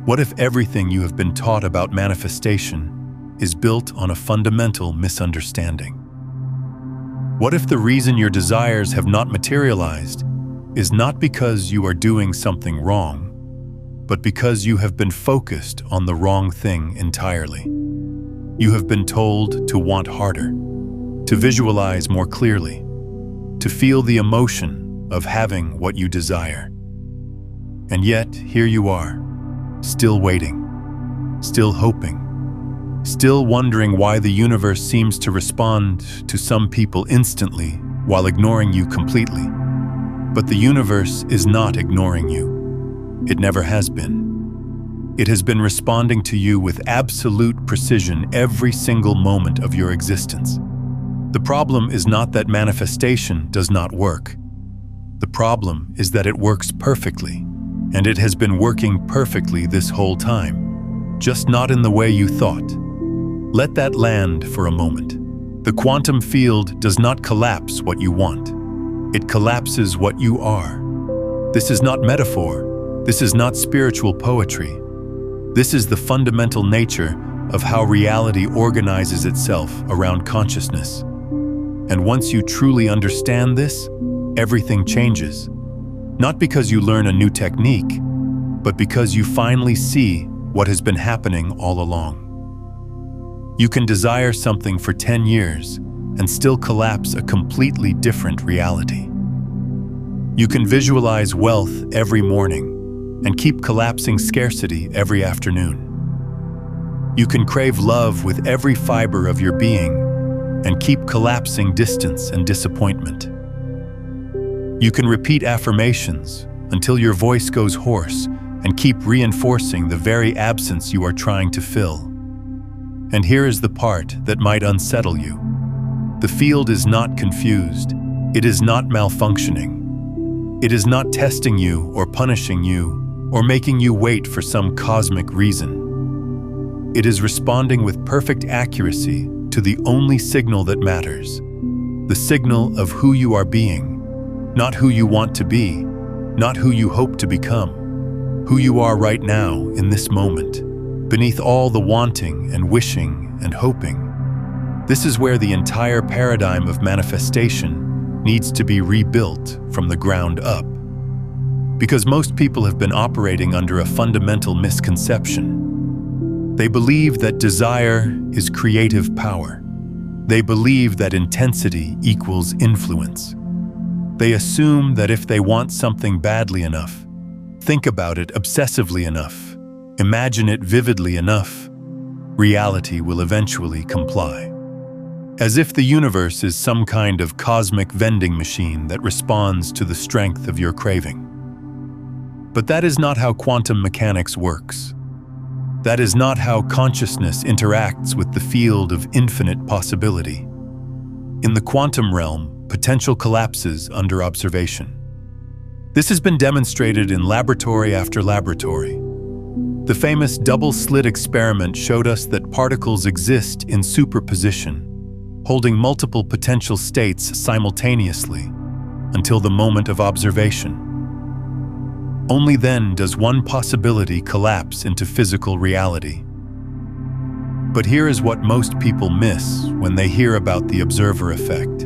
What if everything you have been taught about manifestation is built on a fundamental misunderstanding? What if the reason your desires have not materialized is not because you are doing something wrong, but because you have been focused on the wrong thing entirely? You have been told to want harder, to visualize more clearly, to feel the emotion of having what you desire. And yet, here you are, still waiting, still hoping, still wondering why the universe seems to respond to some people instantly while ignoring you completely. But the universe is not ignoring you. It never has been. It has been responding to you with absolute precision every single moment of your existence. The problem is not that manifestation does not work. The problem is that it works perfectly, and it has been working perfectly this whole time, just not in the way you thought. Let that land for a moment. The quantum field does not collapse what you want. It collapses what you are. This is not metaphor. This is not spiritual poetry. This is the fundamental nature of how reality organizes itself around consciousness. And once you truly understand this, everything changes. Not because you learn a new technique, but because you finally see what has been happening all along. You can desire something for 10 years and still collapse a completely different reality. You can visualize wealth every morning and keep collapsing scarcity every afternoon. You can crave love with every fiber of your being and keep collapsing distance and disappointment. You can repeat affirmations until your voice goes hoarse and keep reinforcing the very absence you are trying to fill. And here is the part that might unsettle you. The field is not confused. It is not malfunctioning. It is not testing you or punishing you or making you wait for some cosmic reason. It is responding with perfect accuracy to the only signal that matters, the signal of who you are being, not who you want to be, not who you hope to become, who you are right now in this moment, beneath all the wanting and wishing and hoping. This is where the entire paradigm of manifestation needs to be rebuilt from the ground up. Because most people have been operating under a fundamental misconception. They believe that desire is creative power. They believe that intensity equals influence. They assume that if they want something badly enough, think about it obsessively enough, imagine it vividly enough, reality will eventually comply. As if the universe is some kind of cosmic vending machine that responds to the strength of your craving. But that is not how quantum mechanics works. That is not how consciousness interacts with the field of infinite possibility. In the quantum realm, potential collapses under observation. This has been demonstrated in laboratory after laboratory. The famous double-slit experiment showed us that particles exist in superposition, holding multiple potential states simultaneously until the moment of observation. Only then does one possibility collapse into physical reality. But here is what most people miss when they hear about the observer effect.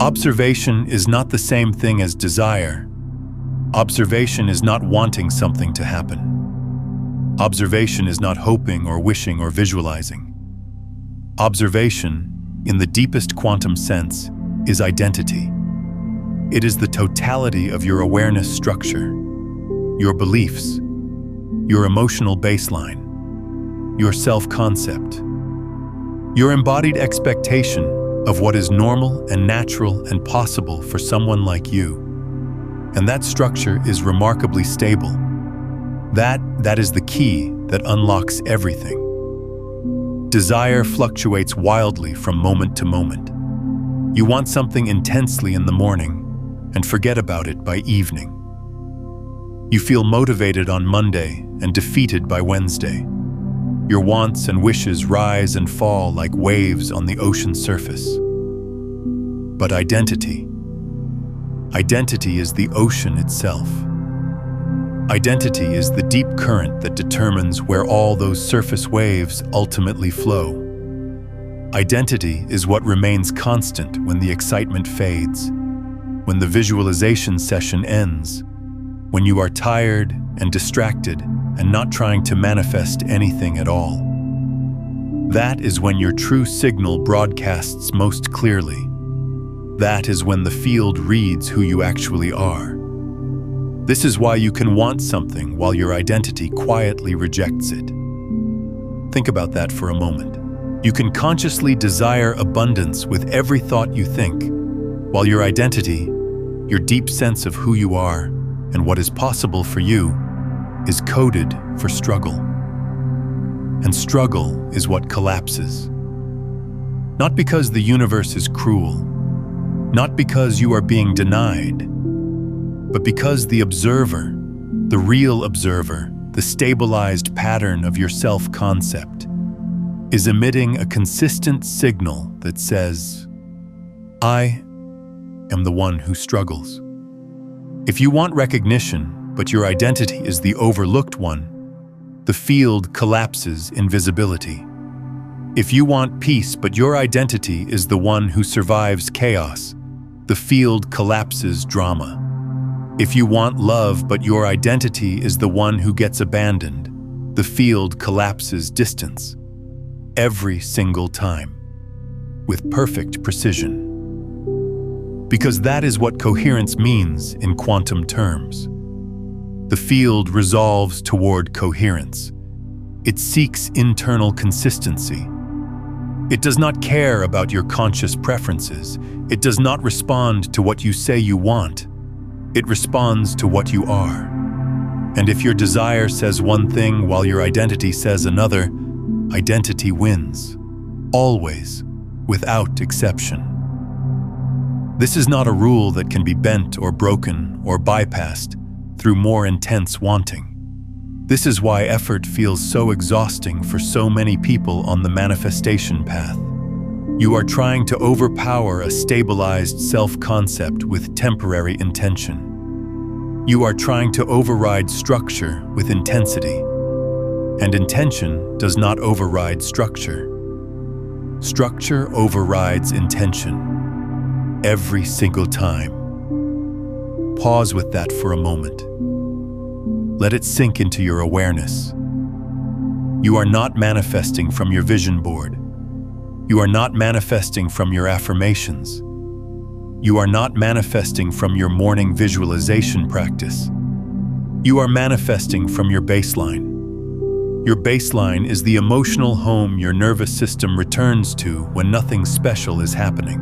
Observation is not the same thing as desire. Observation is not wanting something to happen. Observation is not hoping or wishing or visualizing. Observation, in the deepest quantum sense, is identity. It is the totality of your awareness structure, your beliefs, your emotional baseline, your self-concept, your embodied expectation of what is normal and natural and possible for someone like you. And that structure is remarkably stable. That is the key that unlocks everything. Desire fluctuates wildly from moment to moment. You want something intensely in the morning and forget about it by evening. You feel motivated on Monday and defeated by Wednesday. Your wants and wishes rise and fall like waves on the ocean surface. But identity is the ocean itself. Identity is the deep current that determines where all those surface waves ultimately flow. Identity is what remains constant when the excitement fades, when the visualization session ends, when you are tired and distracted and not trying to manifest anything at all. That is when your true signal broadcasts most clearly. That is when the field reads who you actually are. This is why you can want something while your identity quietly rejects it. Think about that for a moment. You can consciously desire abundance with every thought you think, while your identity, your deep sense of who you are and what is possible for you, is coded for struggle. And struggle is what collapses. Not because the universe is cruel, not because you are being denied, but because the observer, the real observer, the stabilized pattern of your self-concept, is emitting a consistent signal that says, I am the one who struggles. If you want recognition, but your identity is the overlooked one, the field collapses in visibility. If you want peace, but your identity is the one who survives chaos, the field collapses drama. If you want love, but your identity is the one who gets abandoned, the field collapses distance. Every single time, with perfect precision. Because that is what coherence means in quantum terms. The field resolves toward coherence. It seeks internal consistency. It does not care about your conscious preferences. It does not respond to what you say you want. It responds to what you are. And if your desire says one thing while your identity says another, identity wins. Always, without exception. This is not a rule that can be bent or broken or bypassed through more intense wanting. This is why effort feels so exhausting for so many people on the manifestation path. You are trying to overpower a stabilized self-concept with temporary intention. You are trying to override structure with intensity. And intention does not override structure. Structure overrides intention. Every single time. Pause with that for a moment. Let it sink into your awareness. You are not manifesting from your vision board. You are not manifesting from your affirmations. You are not manifesting from your morning visualization practice. You are manifesting from your baseline. Your baseline is the emotional home your nervous system returns to when nothing special is happening.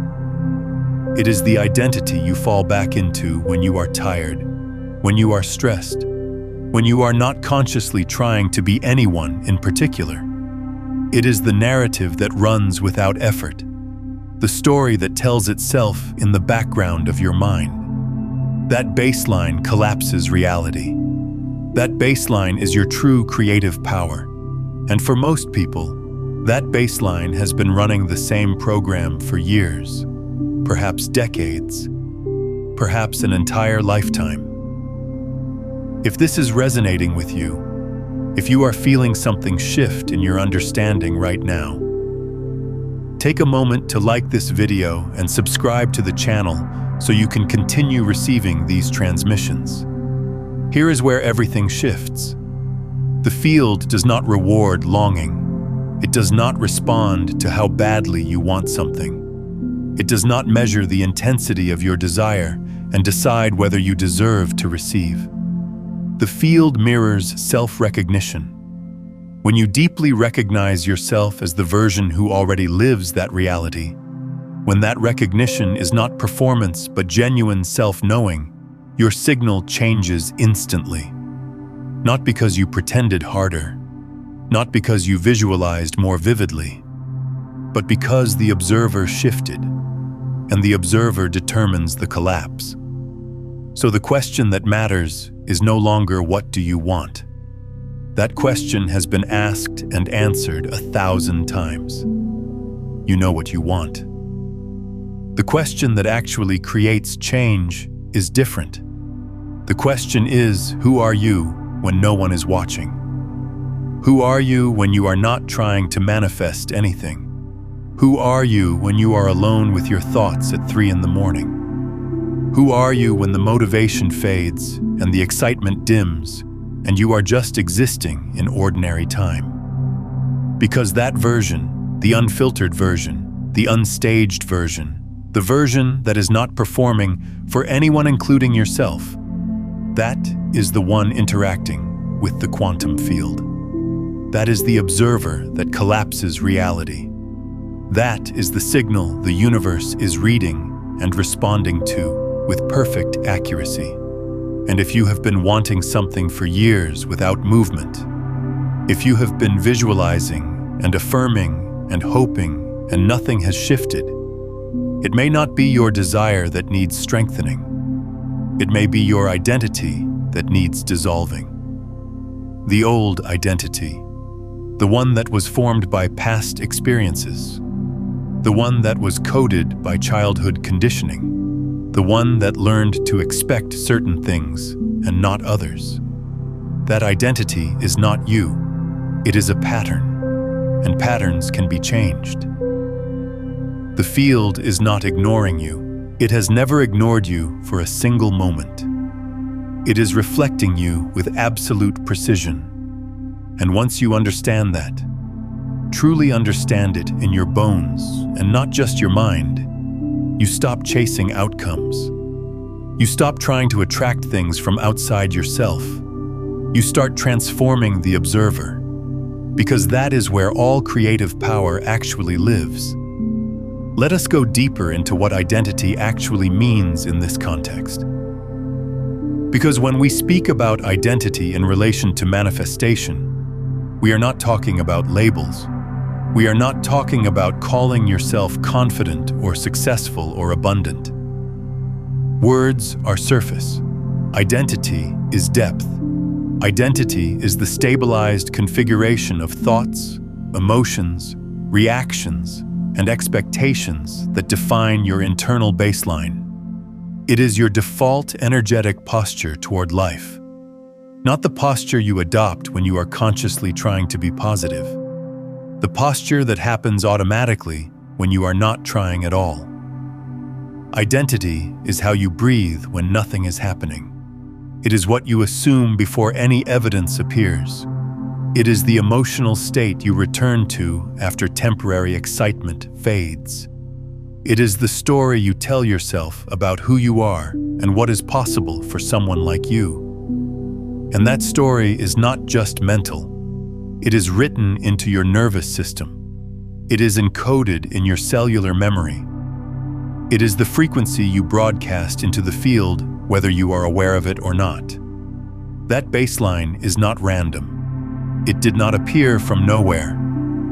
It is the identity you fall back into when you are tired, when you are stressed, when you are not consciously trying to be anyone in particular. It is the narrative that runs without effort, the story that tells itself in the background of your mind. That baseline collapses reality. That baseline is your true creative power. And for most people, that baseline has been running the same program for years, perhaps decades, perhaps an entire lifetime. If this is resonating with you, if you are feeling something shift in your understanding right now, take a moment to like this video and subscribe to the channel so you can continue receiving these transmissions. Here is where everything shifts. The field does not reward longing. It does not respond to how badly you want something. It does not measure the intensity of your desire and decide whether you deserve to receive. The field mirrors self-recognition. When you deeply recognize yourself as the version who already lives that reality, when that recognition is not performance but genuine self-knowing, your signal changes instantly. Not because you pretended harder, not because you visualized more vividly, but because the observer shifted, and the observer determines the collapse. So the question that matters is no longer what do you want? That question has been asked and answered 1,000 times. You know what you want. The question that actually creates change is different. The question is, who are you when no one is watching? Who are you when you are not trying to manifest anything? Who are you when you are alone with your thoughts at 3 in the morning? Who are you when the motivation fades and the excitement dims and you are just existing in ordinary time? Because that version, the unfiltered version, the unstaged version, the version that is not performing for anyone including yourself, that is the one interacting with the quantum field. That is the observer that collapses reality. That is the signal the universe is reading and responding to with perfect accuracy. And if you have been wanting something for years without movement, if you have been visualizing and affirming and hoping and nothing has shifted, it may not be your desire that needs strengthening. It may be your identity that needs dissolving. The old identity, the one that was formed by past experiences, the one that was coded by childhood conditioning, the one that learned to expect certain things and not others. That identity is not you. It is a pattern, and patterns can be changed. The field is not ignoring you. It has never ignored you for a single moment. It is reflecting you with absolute precision. And once you understand that, truly understand it in your bones and not just your mind, you stop chasing outcomes. You stop trying to attract things from outside yourself. You start transforming the observer, because that is where all creative power actually lives. Let us go deeper into what identity actually means in this context. Because when we speak about identity in relation to manifestation, we are not talking about labels. We are not talking about calling yourself confident or successful or abundant. Words are surface. Identity is depth. Identity is the stabilized configuration of thoughts, emotions, reactions, and expectations that define your internal baseline. It is your default energetic posture toward life, not the posture you adopt when you are consciously trying to be positive, the posture that happens automatically when you are not trying at all. Identity is how you breathe when nothing is happening. It is what you assume before any evidence appears. It is the emotional state you return to after temporary excitement fades. It is the story you tell yourself about who you are and what is possible for someone like you. And that story is not just mental. It is written into your nervous system. It is encoded in your cellular memory. It is the frequency you broadcast into the field, whether you are aware of it or not. That baseline is not random. It did not appear from nowhere.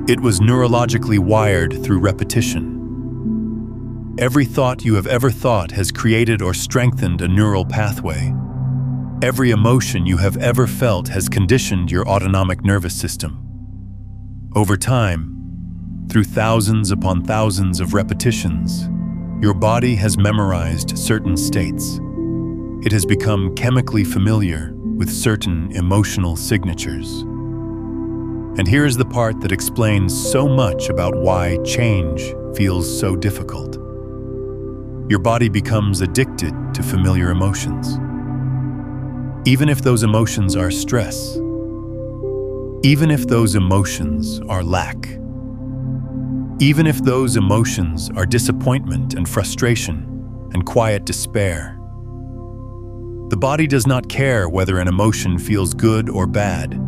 It was neurologically wired through repetition. Every thought you have ever thought has created or strengthened a neural pathway. Every emotion you have ever felt has conditioned your autonomic nervous system. Over time, through thousands upon thousands of repetitions, your body has memorized certain states. It has become chemically familiar with certain emotional signatures. And here is the part that explains so much about why change feels so difficult. Your body becomes addicted to familiar emotions. Even if those emotions are stress, even if those emotions are lack, even if those emotions are disappointment and frustration and quiet despair. The body does not care whether an emotion feels good or bad.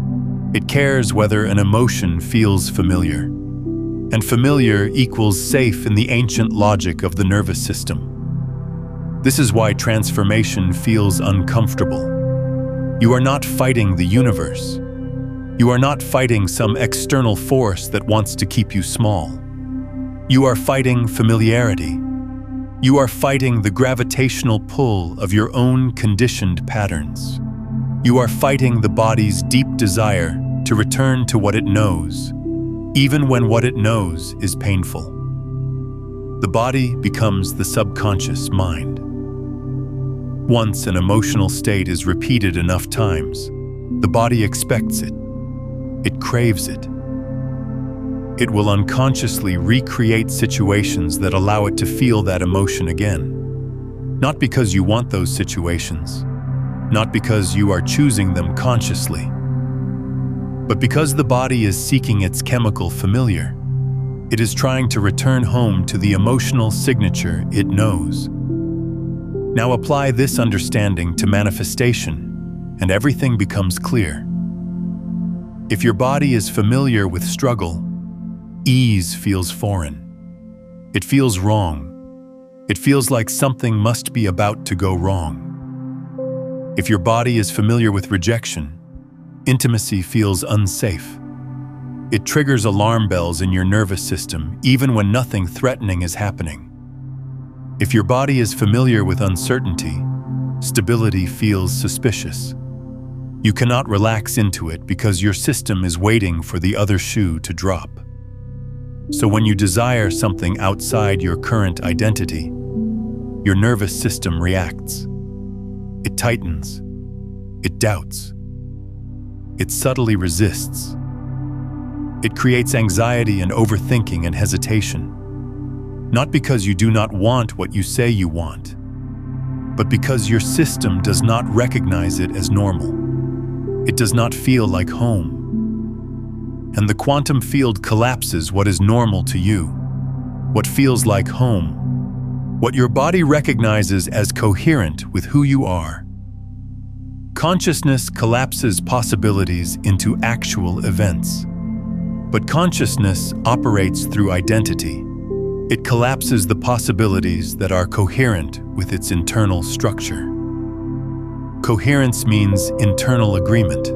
It cares whether an emotion feels familiar. And familiar equals safe in the ancient logic of the nervous system. This is why transformation feels uncomfortable. You are not fighting the universe. You are not fighting some external force that wants to keep you small. You are fighting familiarity. You are fighting the gravitational pull of your own conditioned patterns. You are fighting the body's deep desire to return to what it knows, even when what it knows is painful. The body becomes the subconscious mind. Once an emotional state is repeated enough times, the body expects it. It craves it. It will unconsciously recreate situations that allow it to feel that emotion again. Not because you want those situations, not because you are choosing them consciously, but because the body is seeking its chemical familiar. It is trying to return home to the emotional signature it knows. Now apply this understanding to manifestation, and everything becomes clear. If your body is familiar with struggle, ease feels foreign. It feels wrong. It feels like something must be about to go wrong. If your body is familiar with rejection, intimacy feels unsafe. It triggers alarm bells in your nervous system even when nothing threatening is happening. If your body is familiar with uncertainty, stability feels suspicious. You cannot relax into it because your system is waiting for the other shoe to drop. So when you desire something outside your current identity, your nervous system reacts. It tightens. It doubts. It subtly resists. It creates anxiety and overthinking and hesitation. Not because you do not want what you say you want, but because your system does not recognize it as normal. It does not feel like home. And the quantum field collapses what is normal to you, what feels like home, what your body recognizes as coherent with who you are. Consciousness collapses possibilities into actual events. But consciousness operates through identity. It collapses the possibilities that are coherent with its internal structure. Coherence means internal agreement.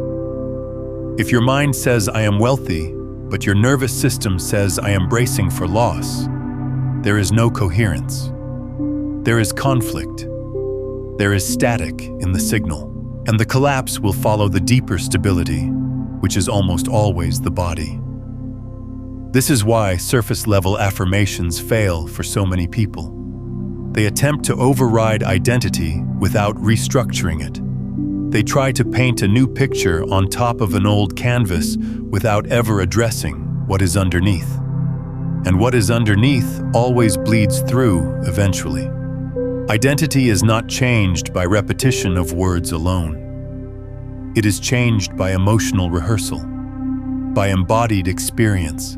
If your mind says, "I am wealthy," but your nervous system says, "I am bracing for loss," there is no coherence. There is conflict. There is static in the signal. And the collapse will follow the deeper stability, which is almost always the body. This is why surface-level affirmations fail for so many people. They attempt to override identity without restructuring it. They try to paint a new picture on top of an old canvas without ever addressing what is underneath. And what is underneath always bleeds through eventually. Identity is not changed by repetition of words alone. It is changed by emotional rehearsal, by embodied experience,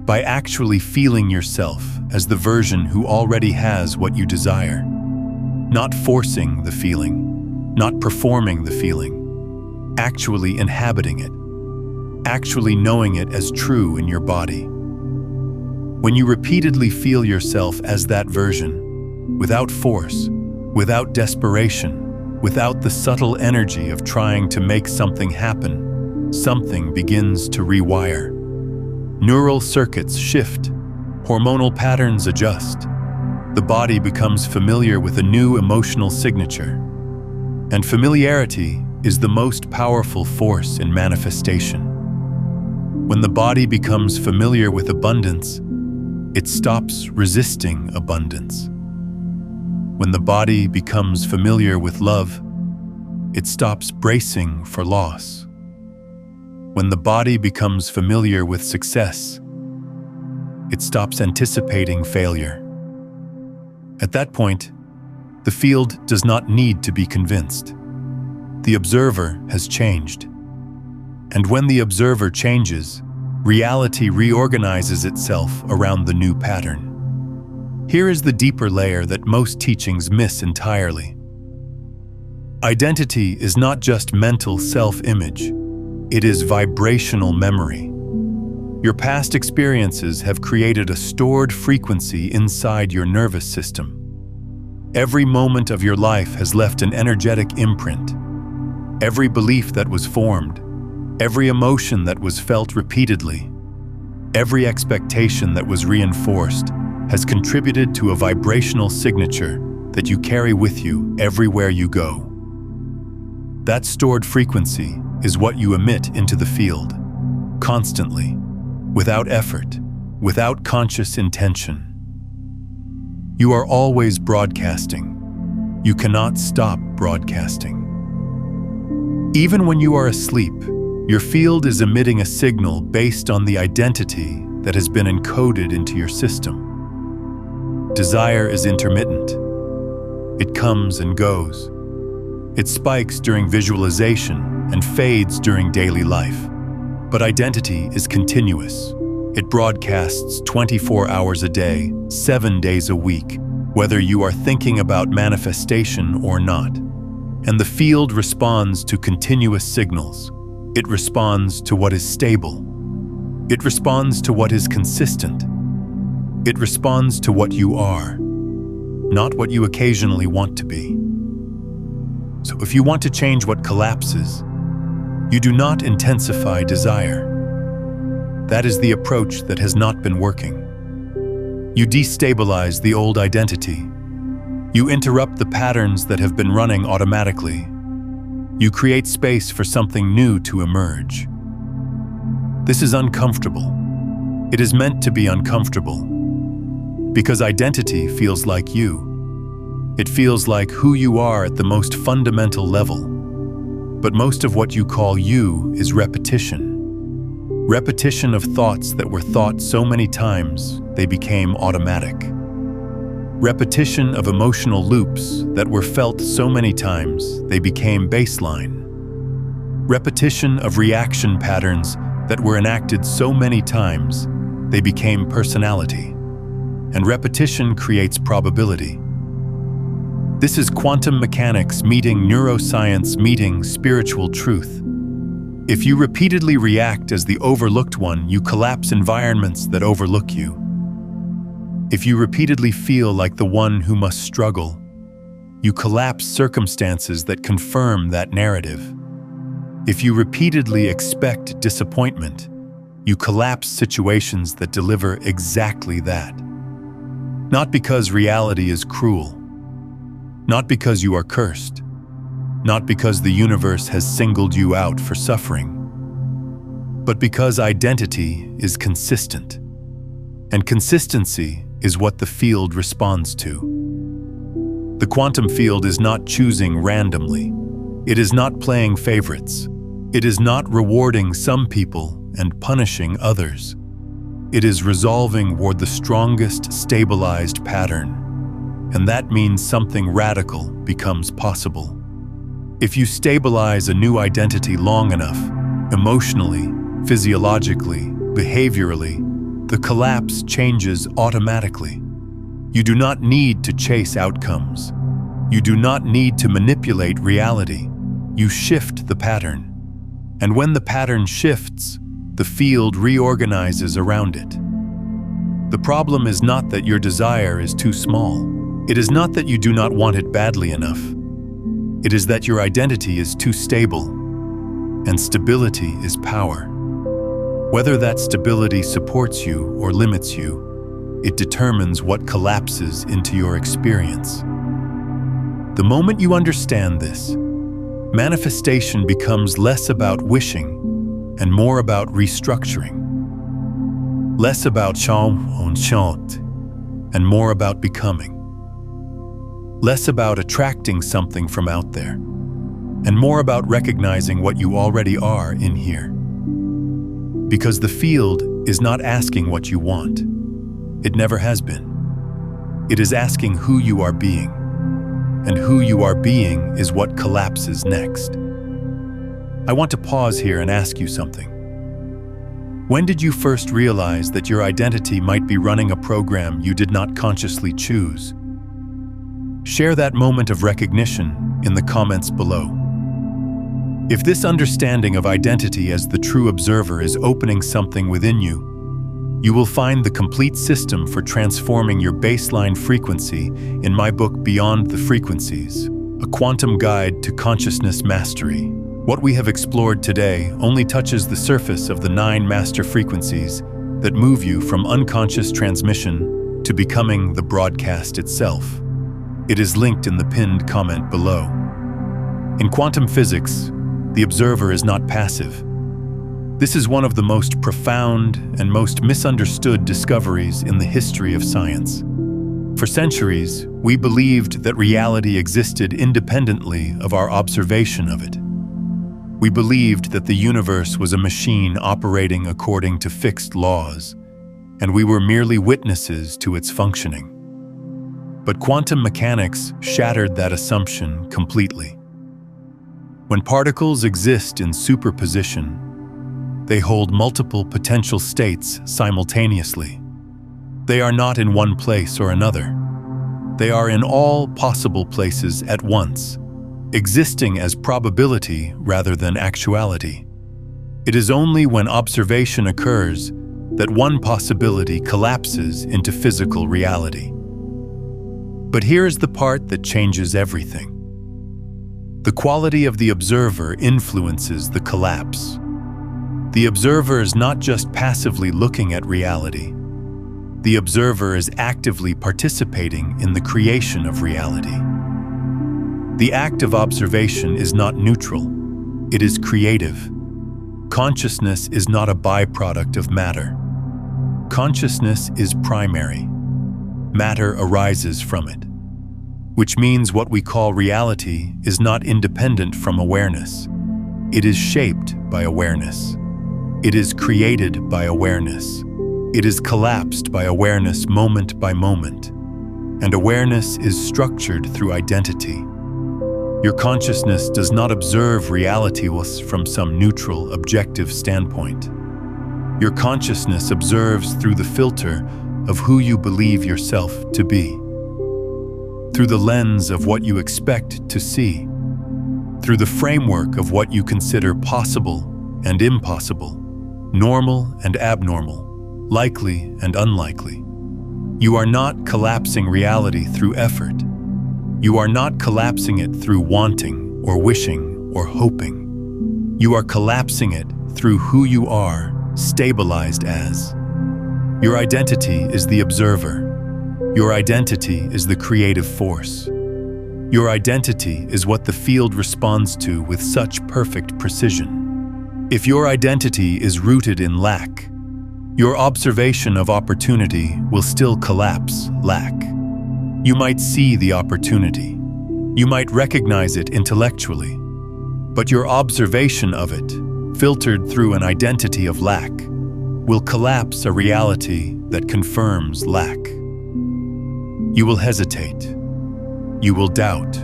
by actually feeling yourself as the version who already has what you desire, not forcing the feeling, not performing the feeling, actually inhabiting it, actually knowing it as true in your body. When you repeatedly feel yourself as that version, without force, without desperation, without the subtle energy of trying to make something happen, something begins to rewire. Neural circuits shift, hormonal patterns adjust. The body becomes familiar with a new emotional signature. And familiarity is the most powerful force in manifestation. When the body becomes familiar with abundance, it stops resisting abundance. When the body becomes familiar with love, it stops bracing for loss. When the body becomes familiar with success, it stops anticipating failure. At that point, the field does not need to be convinced. The observer has changed. And when the observer changes, reality reorganizes itself around the new pattern. Here is the deeper layer that most teachings miss entirely. Identity is not just mental self-image. It is vibrational memory. Your past experiences have created a stored frequency inside your nervous system. Every moment of your life has left an energetic imprint. Every belief that was formed, every emotion that was felt repeatedly, every expectation that was reinforced has contributed to a vibrational signature that you carry with you everywhere you go. That stored frequency is what you emit into the field, constantly, without effort, without conscious intention. You are always broadcasting. you cannot stop broadcasting. Even when you are asleep, your field is emitting a signal based on the identity that has been encoded into your system. Desire is intermittent. It comes and goes. It spikes during visualization and fades during daily life. But identity is continuous. It broadcasts 24 hours a day, 7 days a week, whether you are thinking about manifestation or not. And the field responds to continuous signals. It responds to what is stable. It responds to what is consistent. It responds to what you are, not what you occasionally want to be. So if you want to change what collapses, you do not intensify desire. That is the approach that has not been working. You destabilize the old identity. You interrupt the patterns that have been running automatically. You create space for something new to emerge. This is uncomfortable. It is meant to be uncomfortable. Because identity feels like you. It feels like who you are at the most fundamental level. But most of what you call you is repetition. Repetition of thoughts that were thought so many times they became automatic. Repetition of emotional loops that were felt so many times they became baseline. Repetition of reaction patterns that were enacted so many times they became personality. And repetition creates probability. This is quantum mechanics meeting neuroscience meeting spiritual truth. If you repeatedly react as the overlooked one, you collapse environments that overlook you. If you repeatedly feel like the one who must struggle, you collapse circumstances that confirm that narrative. If you repeatedly expect disappointment, you collapse situations that deliver exactly that. Not because reality is cruel, not because you are cursed, not because the universe has singled you out for suffering, but because identity is consistent, and consistency is what the field responds to. The quantum field is not choosing randomly. It is not playing favorites. It is not rewarding some people and punishing others. It is resolving toward the strongest stabilized pattern, and that means something radical becomes possible. If you stabilize a new identity long enough, emotionally, physiologically, behaviorally, the collapse changes automatically. You do not need to chase outcomes. You do not need to manipulate reality. You shift the pattern. And when the pattern shifts, the field reorganizes around it. The problem is not that your desire is too small. It is not that you do not want it badly enough. It is that your identity is too stable, and stability is power. Whether that stability supports you or limits you, it determines what collapses into your experience. The moment you understand this, manifestation becomes less about wishing and more about restructuring. Less about chant and more about becoming. Less about attracting something from out there, and more about recognizing what you already are in here. Because the field is not asking what you want. It never has been. It is asking who you are being, and who you are being is what collapses next. I want to pause here and ask you something. When did you first realize that your identity might be running a program you did not consciously choose? Share that moment of recognition in the comments below. If this understanding of identity as the true observer is opening something within you, you will find the complete system for transforming your baseline frequency in my book Beyond the Frequencies, a quantum guide to consciousness mastery. What we have explored today only touches the surface of the 9 master frequencies that move you from unconscious transmission to becoming the broadcast itself. It is linked in the pinned comment below. In quantum physics, the observer is not passive. This is one of the most profound and most misunderstood discoveries in the history of science. For centuries, we believed that reality existed independently of our observation of it. We believed that the universe was a machine operating according to fixed laws, and we were merely witnesses to its functioning. But quantum mechanics shattered that assumption completely. When particles exist in superposition, they hold multiple potential states simultaneously. They are not in one place or another. They are in all possible places at once, existing as probability rather than actuality. It is only when observation occurs that one possibility collapses into physical reality. But here is the part that changes everything. The quality of the observer influences the collapse. The observer is not just passively looking at reality. The observer is actively participating in the creation of reality. The act of observation is not neutral. It is creative. Consciousness is not a byproduct of matter. Consciousness is primary. Matter arises from it, which means what we call reality is not independent from awareness. It is shaped by awareness. It is created by awareness. It is collapsed by awareness moment by moment. And awareness is structured through identity. Your consciousness does not observe reality from some neutral, objective standpoint. Your consciousness observes through the filter of who you believe yourself to be, through the lens of what you expect to see, through the framework of what you consider possible and impossible, normal and abnormal, likely and unlikely. You are not collapsing reality through effort. You are not collapsing it through wanting or wishing or hoping. You are collapsing it through who you are, stabilized as. Your identity is the observer. Your identity is the creative force. Your identity is what the field responds to with such perfect precision. If your identity is rooted in lack, your observation of opportunity will still collapse lack. You might see the opportunity. You might recognize it intellectually. But your observation of it, filtered through an identity of lack, will collapse a reality that confirms lack. You will hesitate. You will doubt.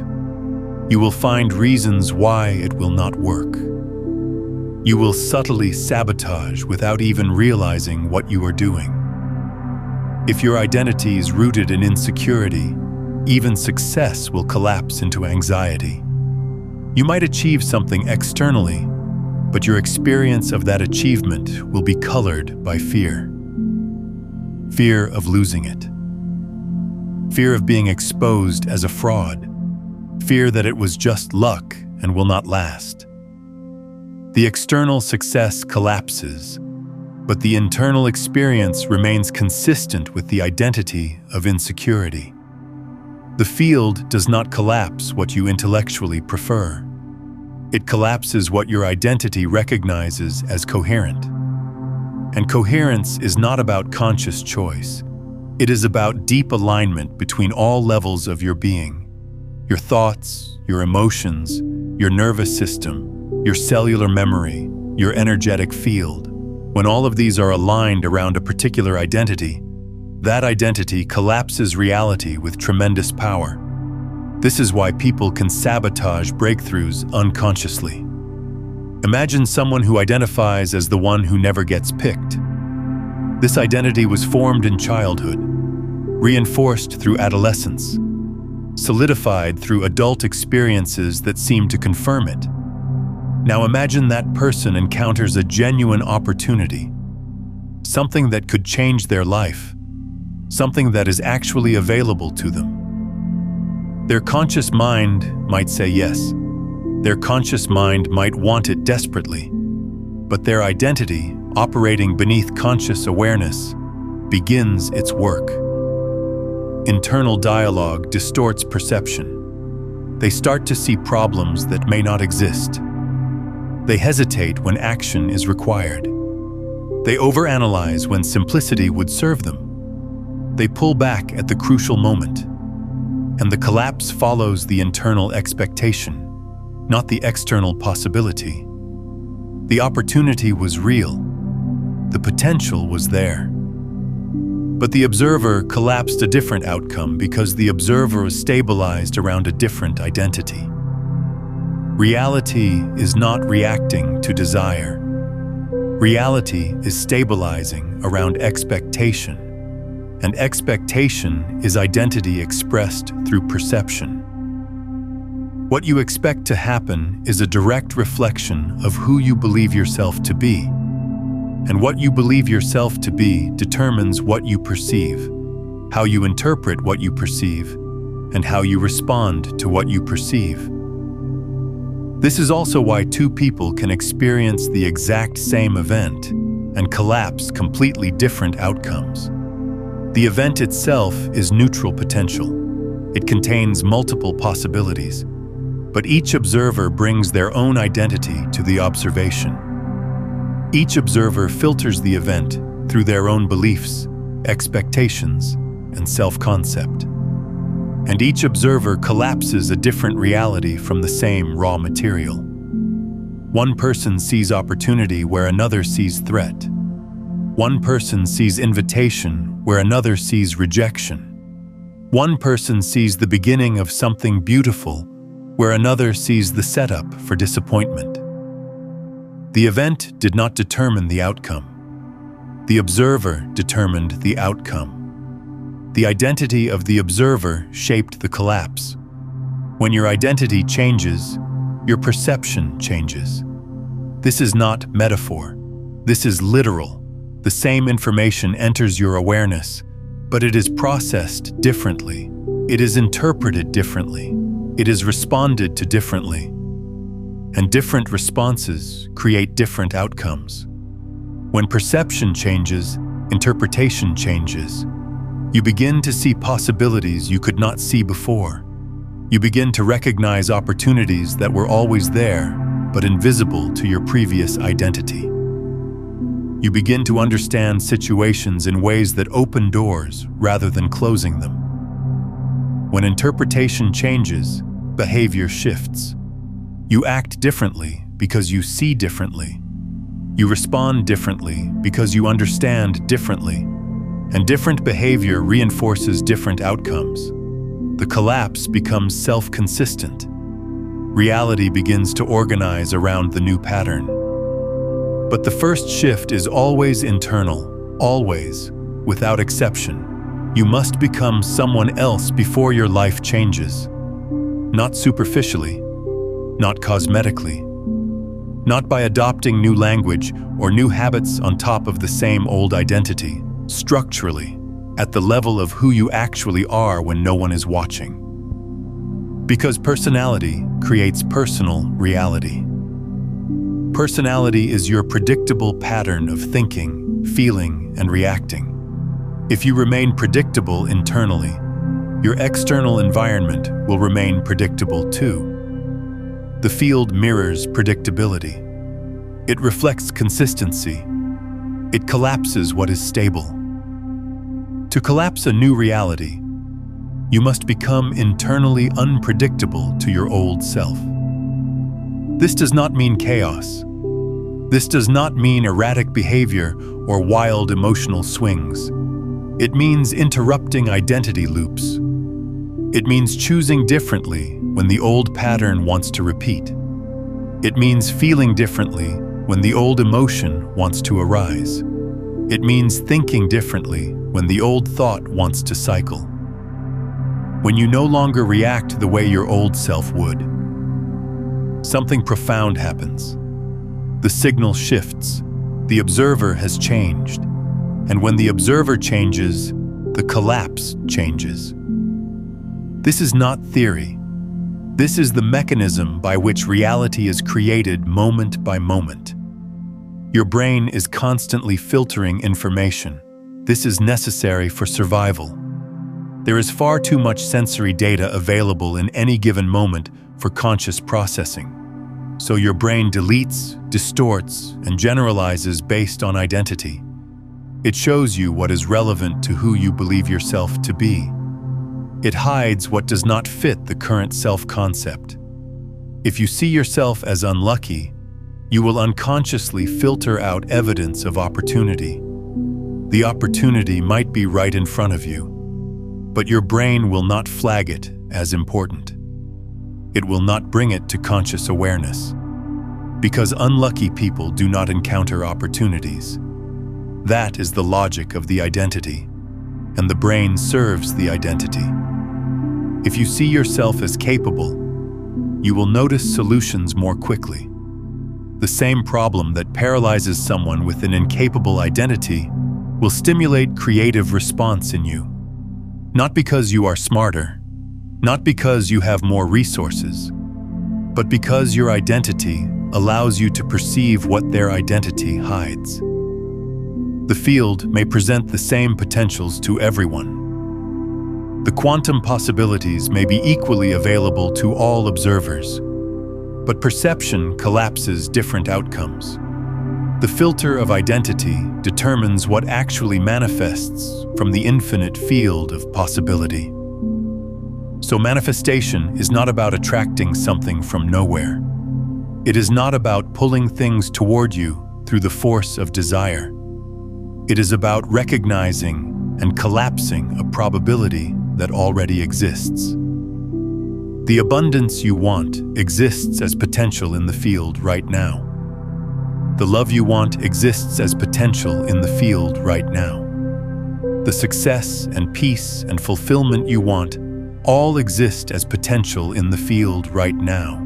You will find reasons why it will not work. You will subtly sabotage without even realizing what you are doing. If your identity is rooted in insecurity, even success will collapse into anxiety. You might achieve something externally, but your experience of that achievement will be colored by fear. Fear of losing it. Fear of being exposed as a fraud. Fear that it was just luck and will not last. The external success collapses, but the internal experience remains consistent with the identity of insecurity. The field does not collapse what you intellectually prefer. It collapses what your identity recognizes as coherent. And coherence is not about conscious choice. It is about deep alignment between all levels of your being. Your thoughts, your emotions, your nervous system, your cellular memory, your energetic field. When all of these are aligned around a particular identity, that identity collapses reality with tremendous power. This is why people can sabotage breakthroughs unconsciously. Imagine someone who identifies as the one who never gets picked. This identity was formed in childhood, reinforced through adolescence, solidified through adult experiences that seem to confirm it. Now imagine that person encounters a genuine opportunity, something that could change their life, something that is actually available to them. Their conscious mind might say yes. Their conscious mind might want it desperately. But their identity, operating beneath conscious awareness, begins its work. Internal dialogue distorts perception. They start to see problems that may not exist. They hesitate when action is required. They overanalyze when simplicity would serve them. They pull back at the crucial moment, and the collapse follows the internal expectation, not the external possibility. The opportunity was real. The potential was there. But the observer collapsed a different outcome because the observer was stabilized around a different identity. Reality is not reacting to desire. Reality is stabilizing around expectation, and expectation is identity expressed through perception. What you expect to happen is a direct reflection of who you believe yourself to be, and what you believe yourself to be determines what you perceive, how you interpret what you perceive, and how you respond to what you perceive. This is also why two people can experience the exact same event and collapse completely different outcomes. The event itself is neutral potential. It contains multiple possibilities, but each observer brings their own identity to the observation. Each observer filters the event through their own beliefs, expectations, and self-concept. And each observer collapses a different reality from the same raw material. One person sees opportunity where another sees threat. One person sees invitation where another sees rejection. One person sees the beginning of something beautiful where another sees the setup for disappointment. The event did not determine the outcome. The observer determined the outcome. The identity of the observer shaped the collapse. When your identity changes, your perception changes. This is not metaphor. This is literal. The same information enters your awareness, but it is processed differently. It is interpreted differently. It is responded to differently. And different responses create different outcomes. When perception changes, interpretation changes. You begin to see possibilities you could not see before. You begin to recognize opportunities that were always there, but invisible to your previous identity. You begin to understand situations in ways that open doors rather than closing them. When interpretation changes, behavior shifts. You act differently because you see differently. You respond differently because you understand differently. And different behavior reinforces different outcomes. The collapse becomes self-consistent. Reality begins to organize around the new pattern. But the first shift is always internal, always, without exception. You must become someone else before your life changes. Not superficially, not cosmetically, not by adopting new language or new habits on top of the same old identity. Structurally, at the level of who you actually are when no one is watching. Because personality creates personal reality. Personality is your predictable pattern of thinking, feeling, and reacting. If you remain predictable internally, your external environment will remain predictable too. The field mirrors predictability. It reflects consistency. It collapses what is stable. To collapse a new reality, you must become internally unpredictable to your old self. This does not mean chaos. This does not mean erratic behavior or wild emotional swings. It means interrupting identity loops. It means choosing differently when the old pattern wants to repeat. It means feeling differently when the old emotion wants to arise. It means thinking differently when the old thought wants to cycle. When you no longer react the way your old self would, something profound happens. The signal shifts. The observer has changed. And when the observer changes, the collapse changes. This is not theory. This is the mechanism by which reality is created moment by moment. Your brain is constantly filtering information. This is necessary for survival. There is far too much sensory data available in any given moment for conscious processing. So your brain deletes, distorts, and generalizes based on identity. It shows you what is relevant to who you believe yourself to be. It hides what does not fit the current self-concept. If you see yourself as unlucky, you will unconsciously filter out evidence of opportunity. The opportunity might be right in front of you, but your brain will not flag it as important. It will not bring it to conscious awareness, because unlucky people do not encounter opportunities. That is the logic of the identity, and the brain serves the identity. If you see yourself as capable, you will notice solutions more quickly. The same problem that paralyzes someone with an incapable identity will stimulate creative response in you. Not because you are smarter, not because you have more resources, but because your identity allows you to perceive what their identity hides. The field may present the same potentials to everyone. The quantum possibilities may be equally available to all observers, but perception collapses different outcomes. The filter of identity determines what actually manifests from the infinite field of possibility. So manifestation is not about attracting something from nowhere. It is not about pulling things toward you through the force of desire. It is about recognizing and collapsing a probability that already exists. The abundance you want exists as potential in the field right now. The love you want exists as potential in the field right now. The success and peace and fulfillment you want all exist as potential in the field right now.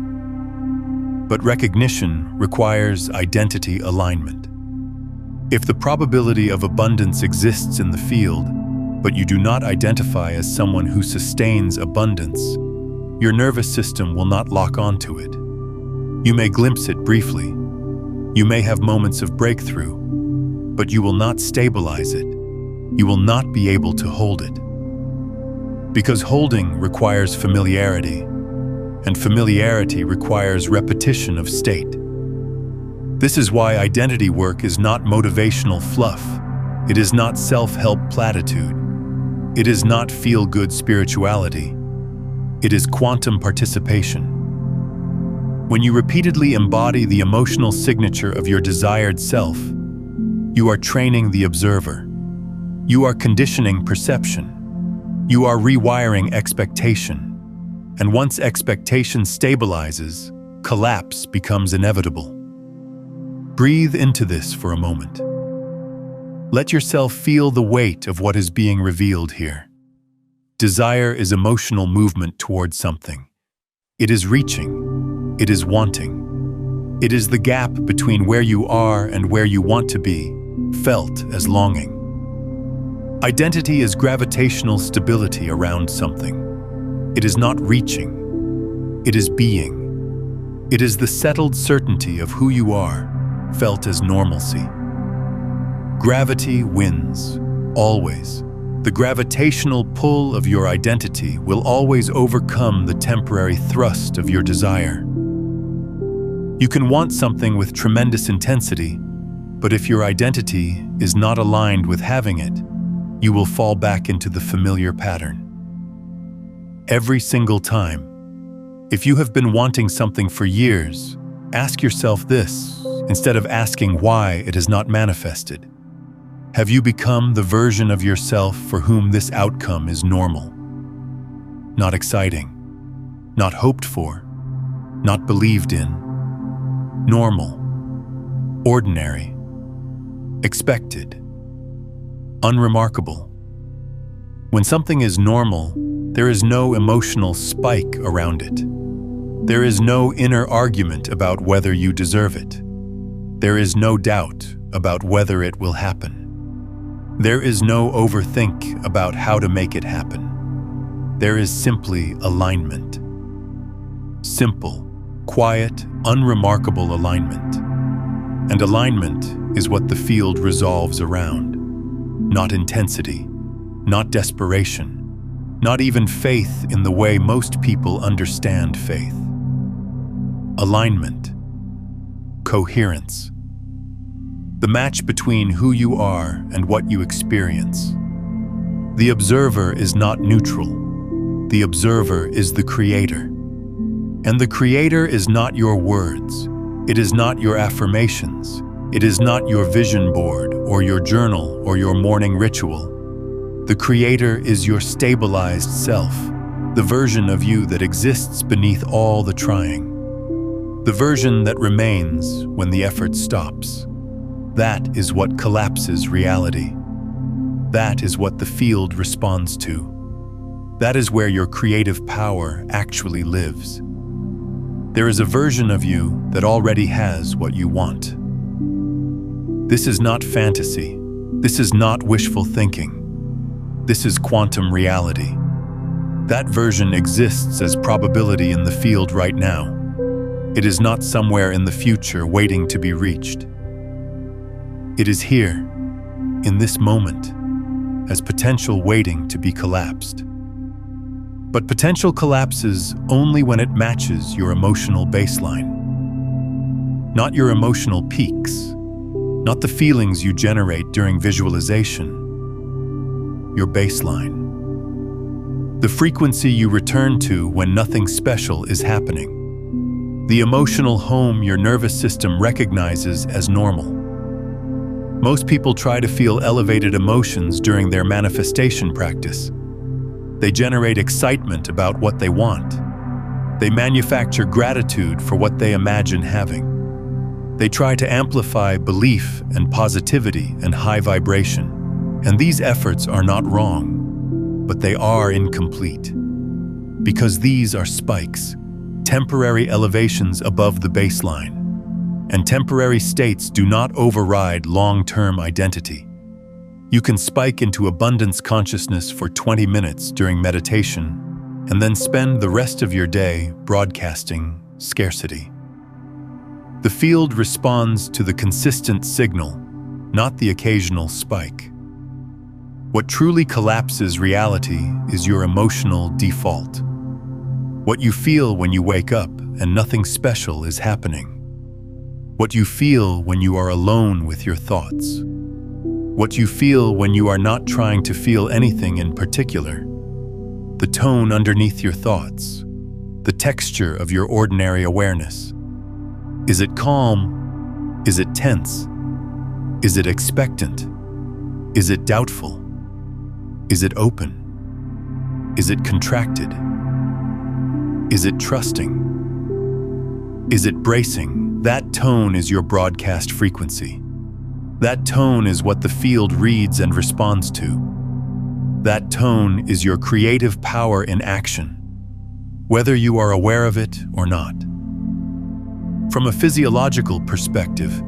But recognition requires identity alignment. If the probability of abundance exists in the field, but you do not identify as someone who sustains abundance, your nervous system will not lock onto it. You may glimpse it briefly. You may have moments of breakthrough, but you will not stabilize it. You will not be able to hold it. Because holding requires familiarity, and familiarity requires repetition of state. This is why identity work is not motivational fluff. It is not self-help platitude. It is not feel-good spirituality. It is quantum participation. When you repeatedly embody the emotional signature of your desired self, you are training the observer. You are conditioning perception. You are rewiring expectation. And once expectation stabilizes, collapse becomes inevitable. Breathe into this for a moment. Let yourself feel the weight of what is being revealed here. Desire is emotional movement towards something. It is reaching. It is wanting. It is the gap between where you are and where you want to be, felt as longing. Identity is gravitational stability around something. It is not reaching. It is being. It is the settled certainty of who you are, felt as normalcy. Gravity wins, always. The gravitational pull of your identity will always overcome the temporary thrust of your desire. You can want something with tremendous intensity, but if your identity is not aligned with having it, you will fall back into the familiar pattern. Every single time. If you have been wanting something for years, ask yourself this, instead of asking why it has not manifested. Have you become the version of yourself for whom this outcome is normal? Not exciting, not hoped for, not believed in. Normal, ordinary, expected, unremarkable. When something is normal, there is no emotional spike around it. There is no inner argument about whether you deserve it. There is no doubt about whether it will happen. There is no overthink about how to make it happen. There is simply alignment. Simple, quiet, unremarkable alignment. And alignment is what the field resolves around. Not intensity, not desperation, not even faith in the way most people understand faith. Alignment, coherence. the match between who you are and what you experience. The observer is not neutral. The observer is the creator. And the creator is not your words. It is not your affirmations. It is not your vision board or your journal or your morning ritual. The creator is your stabilized self, the version of you that exists beneath all the trying. The version that remains when the effort stops. That is what collapses reality. That is what the field responds to. That is where your creative power actually lives. There is a version of you that already has what you want. This is not fantasy. This is not wishful thinking. This is quantum reality. That version exists as probability in the field right now. It is not somewhere in the future waiting to be reached. It is here, in this moment, as potential waiting to be collapsed. But potential collapses only when it matches your emotional baseline. Not your emotional peaks, not the feelings you generate during visualization. Your baseline. The frequency you return to when nothing special is happening. The emotional home your nervous system recognizes as normal. Most people try to feel elevated emotions during their manifestation practice. They generate excitement about what they want. They manufacture gratitude for what they imagine having. They try to amplify belief and positivity and high vibration. And these efforts are not wrong, but they are incomplete. Because these are spikes, temporary elevations above the baseline. And temporary states do not override long-term identity. You can spike into abundance consciousness for 20 minutes during meditation, and then spend the rest of your day broadcasting scarcity. The field responds to the consistent signal, not the occasional spike. What truly collapses reality is your emotional default. What you feel when you wake up and nothing special is happening. What you feel when you are alone with your thoughts. What you feel when you are not trying to feel anything in particular. The tone underneath your thoughts. The texture of your ordinary awareness. Is it calm? Is it tense? Is it expectant? Is it doubtful? Is it open? Is it contracted? Is it trusting? Is it bracing? That tone is your broadcast frequency. That tone is what the field reads and responds to. That tone is your creative power in action, whether you are aware of it or not. From a physiological perspective,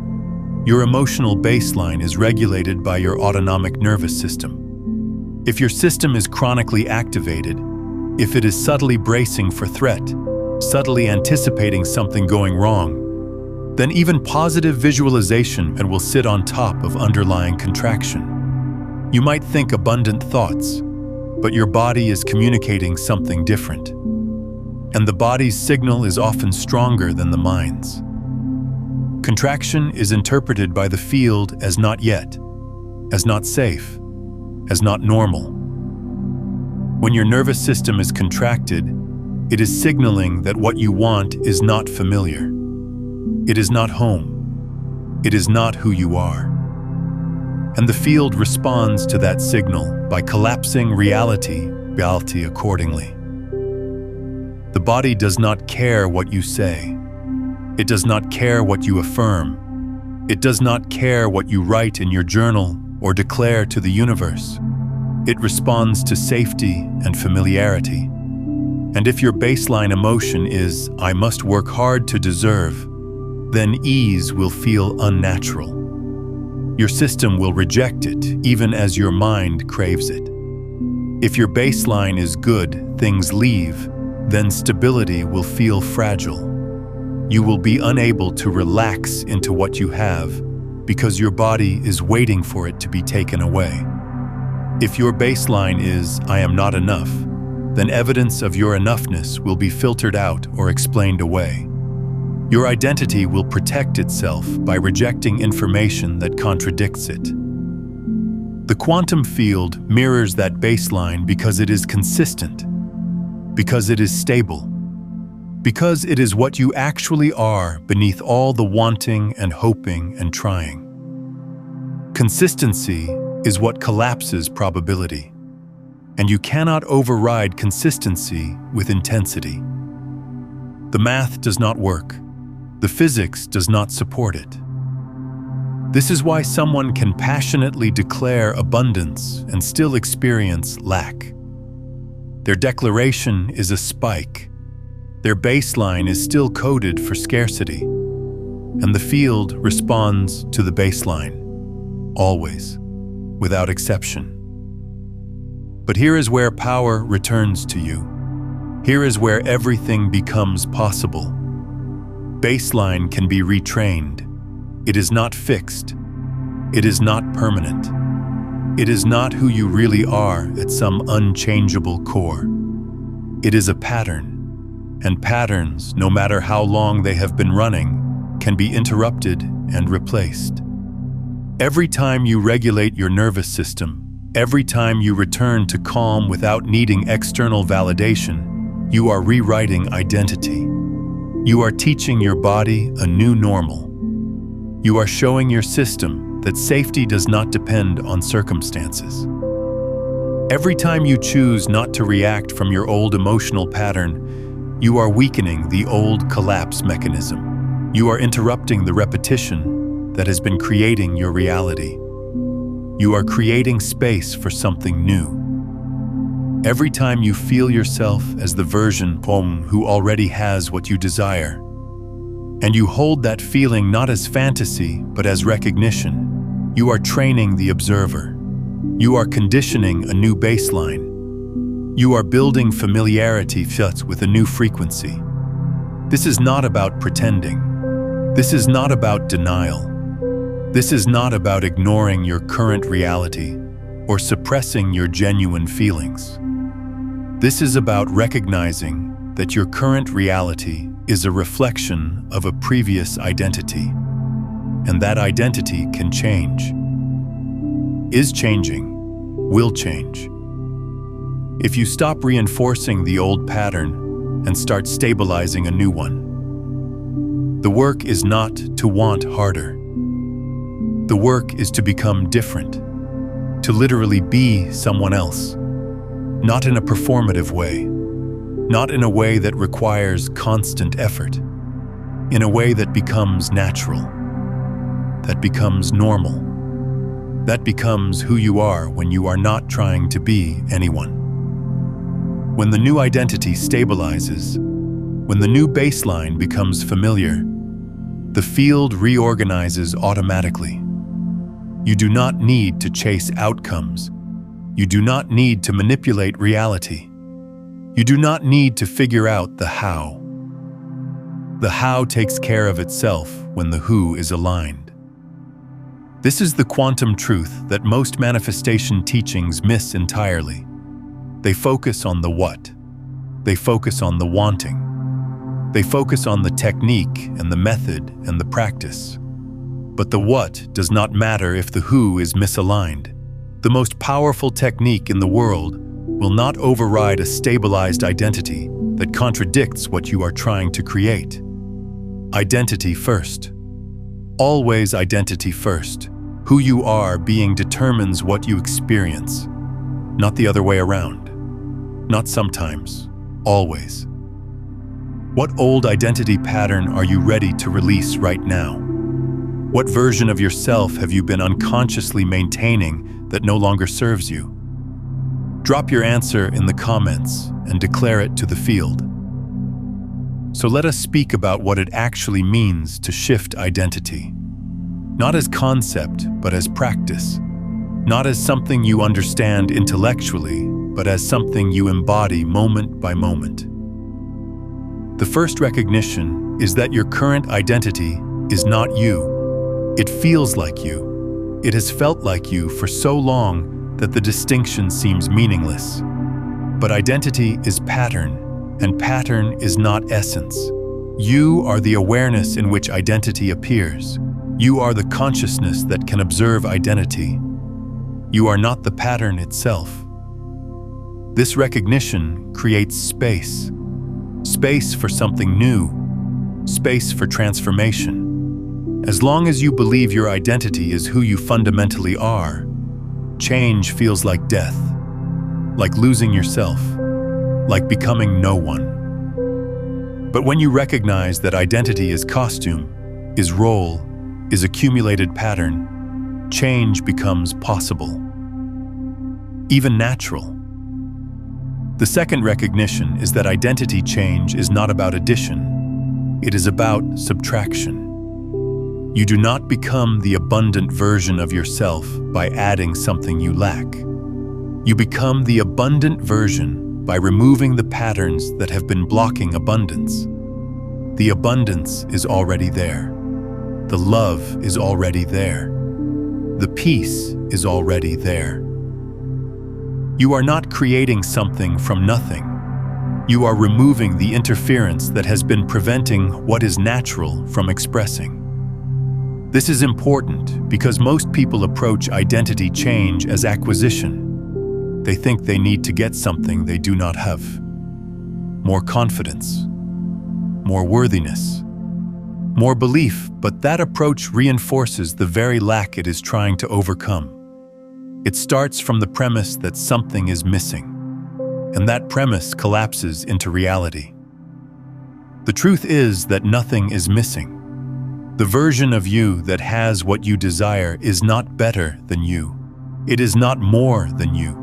your emotional baseline is regulated by your autonomic nervous system. If your system is chronically activated, if it is subtly bracing for threat, subtly anticipating something going wrong, then even positive visualization will sit on top of underlying contraction. You might think abundant thoughts, but your body is communicating something different. And the body's signal is often stronger than the mind's. Contraction is interpreted by the field as not yet, as not safe, as not normal. When your nervous system is contracted, it is signaling that what you want is not familiar. It is not home. It is not who you are. And the field responds to that signal by collapsing reality accordingly. The body does not care what you say. It does not care what you affirm. It does not care what you write in your journal or declare to the universe. It responds to safety and familiarity. And if your baseline emotion is, "I must work hard to deserve," then ease will feel unnatural. Your system will reject it, even as your mind craves it. If your baseline is good, things leave, then stability will feel fragile. You will be unable to relax into what you have because your body is waiting for it to be taken away. If your baseline is, "I am not enough," then evidence of your enoughness will be filtered out or explained away. Your identity will protect itself by rejecting information that contradicts it. The quantum field mirrors that baseline because it is consistent, because it is stable, because it is what you actually are beneath all the wanting and hoping and trying. Consistency is what collapses probability, and you cannot override consistency with intensity. The math does not work. The physics does not support it. This is why someone can passionately declare abundance and still experience lack. Their declaration is a spike. Their baseline is still coded for scarcity, and the field responds to the baseline, always, without exception. But here is where power returns to you. Here is where everything becomes possible. Baseline can be retrained. It is not fixed. It is not permanent. It is not who you really are at some unchangeable core. It is a pattern. And patterns, no matter how long they have been running, can be interrupted and replaced. Every time you regulate your nervous system, every time you return to calm without needing external validation, you are rewriting identity. You are teaching your body a new normal. You are showing your system that safety does not depend on circumstances. Every time you choose not to react from your old emotional pattern, you are weakening the old collapse mechanism. You are interrupting the repetition that has been creating your reality. You are creating space for something new. Every time you feel yourself as the version who already has what you desire, and you hold that feeling not as fantasy but as recognition, you are training the observer. You are conditioning a new baseline. You are building familiarity with a new frequency. This is not about pretending. This is not about denial. This is not about ignoring your current reality or suppressing your genuine feelings. This is about recognizing that your current reality is a reflection of a previous identity, and that identity can change, is changing, will change. If you stop reinforcing the old pattern and start stabilizing a new one, the work is not to want harder. The work is to become different, to literally be someone else, not in a performative way, not in a way that requires constant effort, in a way that becomes natural, that becomes normal, that becomes who you are when you are not trying to be anyone. When the new identity stabilizes, when the new baseline becomes familiar, the field reorganizes automatically. You do not need to chase outcomes. You do not need to manipulate reality. You do not need to figure out the how. The how takes care of itself when the who is aligned. This is the quantum truth that most manifestation teachings miss entirely. They focus on the what. They focus on the wanting. They focus on the technique and the method and the practice. But the what does not matter if the who is misaligned. The most powerful technique in the world will not override a stabilized identity that contradicts what you are trying to create. Identity first. Always identity first. Who you are being determines what you experience, not the other way around. Not sometimes, always. What old identity pattern are you ready to release right now? What version of yourself have you been unconsciously maintaining that no longer serves you? Drop your answer in the comments and declare it to the field. So let us speak about what it actually means to shift identity. Not as concept, but as practice. Not as something you understand intellectually, but as something you embody moment by moment. The first recognition is that your current identity is not you. It feels like you. It has felt like you for so long that the distinction seems meaningless. But identity is pattern, and pattern is not essence. You are the awareness in which identity appears. You are the consciousness that can observe identity. You are not the pattern itself. This recognition creates space. Space for something new. Space for transformation. As long as you believe your identity is who you fundamentally are, change feels like death, like losing yourself, like becoming no one. But when you recognize that identity is costume, is role, is accumulated pattern, change becomes possible, even natural. The second recognition is that identity change is not about addition, it is about subtraction. You do not become the abundant version of yourself by adding something you lack. You become the abundant version by removing the patterns that have been blocking abundance. The abundance is already there. The love is already there. The peace is already there. You are not creating something from nothing. You are removing the interference that has been preventing what is natural from expressing. This is important because most people approach identity change as acquisition. They think they need to get something they do not have. More confidence, more worthiness, more belief, but that approach reinforces the very lack it is trying to overcome. It starts from the premise that something is missing, and that premise collapses into reality. The truth is that nothing is missing. The version of you that has what you desire is not better than you. It is not more than you.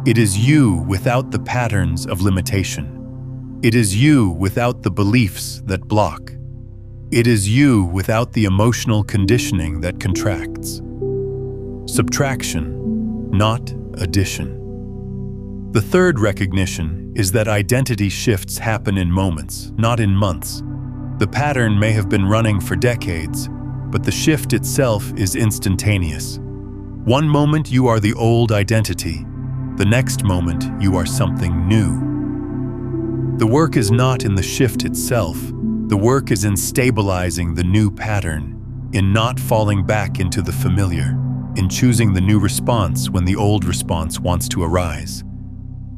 It is you without the patterns of limitation. It is you without the beliefs that block. It is you without the emotional conditioning that contracts. Subtraction, not addition. The third recognition is that identity shifts happen in moments, not in months. The pattern may have been running for decades, but the shift itself is instantaneous. One moment you are the old identity, the next moment you are something new. The work is not in the shift itself, the work is in stabilizing the new pattern, in not falling back into the familiar, in choosing the new response when the old response wants to arise.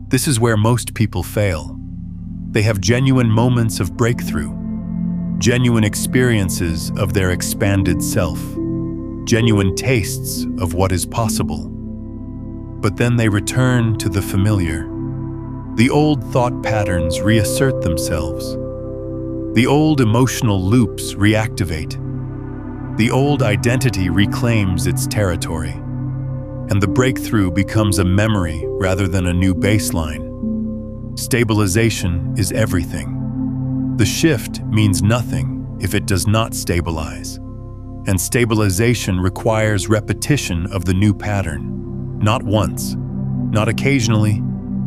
This is where most people fail. They have genuine moments of breakthrough, genuine experiences of their expanded self, genuine tastes of what is possible. But then they return to the familiar. The old thought patterns reassert themselves. The old emotional loops reactivate. The old identity reclaims its territory. And the breakthrough becomes a memory rather than a new baseline. Stabilization is everything. The shift means nothing if it does not stabilize. And stabilization requires repetition of the new pattern. Not once, not occasionally,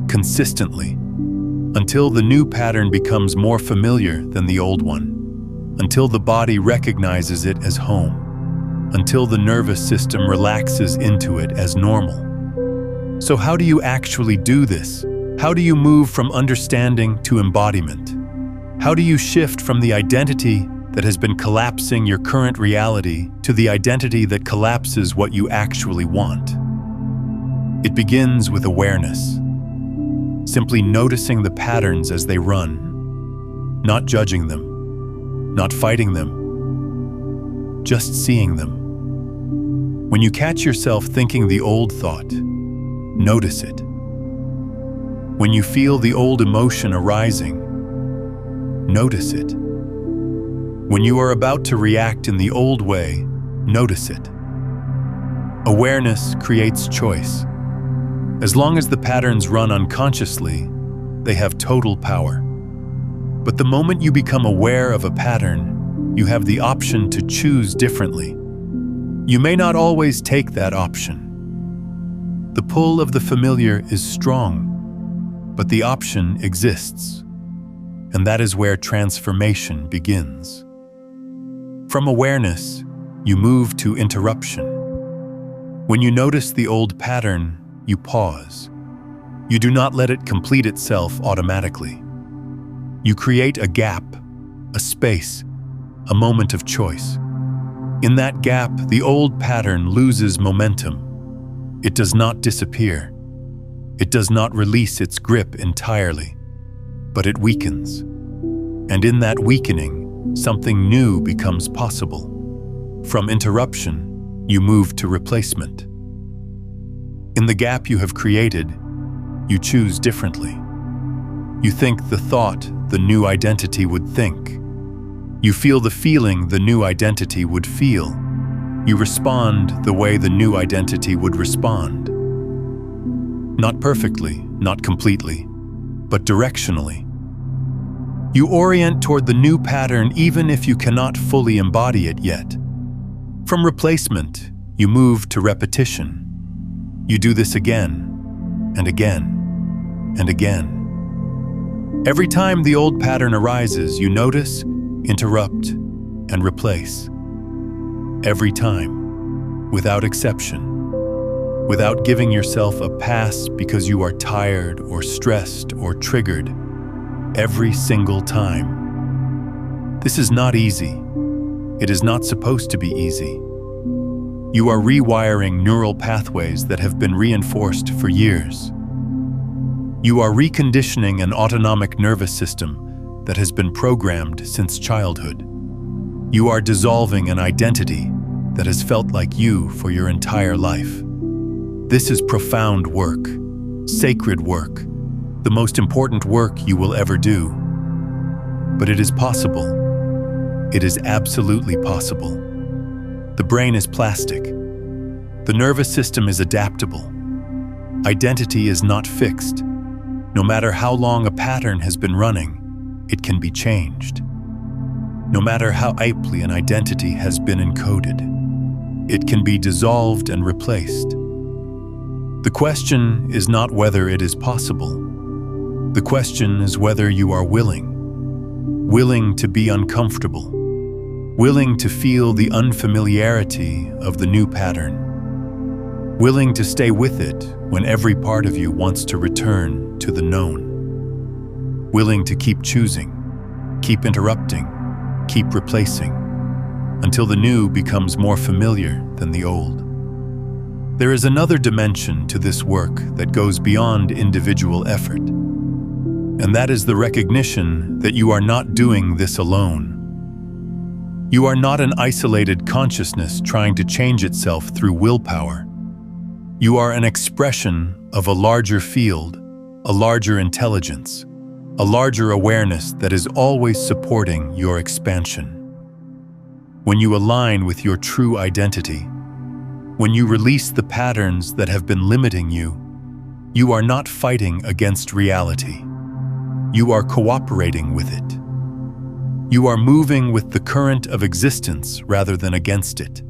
consistently, until the new pattern becomes more familiar than the old one, until the body recognizes it as home, until the nervous system relaxes into it as normal. So how do you actually do this? How do you move from understanding to embodiment? How do you shift from the identity that has been collapsing your current reality to the identity that collapses what you actually want? It begins with awareness, simply noticing the patterns as they run, not judging them, not fighting them, just seeing them. When you catch yourself thinking the old thought, notice it. When you feel the old emotion arising, notice it. When you are about to react in the old way, notice it. Awareness creates choice. As long as the patterns run unconsciously, they have total power. But the moment you become aware of a pattern, you have the option to choose differently. You may not always take that option. The pull of the familiar is strong, but the option exists. And that is where transformation begins. From awareness, you move to interruption. When you notice the old pattern, you pause. You do not let it complete itself automatically. You create a gap, a space, a moment of choice. In that gap, the old pattern loses momentum. It does not disappear. It does not release its grip entirely, but it weakens. And in that weakening, something new becomes possible. From interruption, you move to replacement. In the gap you have created, you choose differently. You think the thought the new identity would think. You feel the feeling the new identity would feel. You respond the way the new identity would respond. Not perfectly, not completely, but directionally. You orient toward the new pattern even if you cannot fully embody it yet. From replacement, you move to repetition. You do this again, and again, and again. Every time the old pattern arises, you notice, interrupt, and replace. Every time, without exception. Without giving yourself a pass because you are tired or stressed or triggered. Every single time. This is not easy. It is not supposed to be easy. You are rewiring neural pathways that have been reinforced for years. You are reconditioning an autonomic nervous system that has been programmed since childhood. You are dissolving an identity that has felt like you for your entire life. This is profound work, sacred work, the most important work you will ever do. But it is possible. It is absolutely possible. The brain is plastic. The nervous system is adaptable. Identity is not fixed. No matter how long a pattern has been running, it can be changed. No matter how aptly an identity has been encoded, it can be dissolved and replaced. The question is not whether it is possible. The question is whether you are willing to be uncomfortable, willing to feel the unfamiliarity of the new pattern, willing to stay with it when every part of you wants to return to the known, willing to keep choosing, keep interrupting, keep replacing, until the new becomes more familiar than the old. There is another dimension to this work that goes beyond individual effort, and that is the recognition that you are not doing this alone. You are not an isolated consciousness trying to change itself through willpower. You are an expression of a larger field, a larger intelligence, a larger awareness that is always supporting your expansion. When you align with your true identity, when you release the patterns that have been limiting you, you are not fighting against reality. You are cooperating with it. You are moving with the current of existence rather than against it.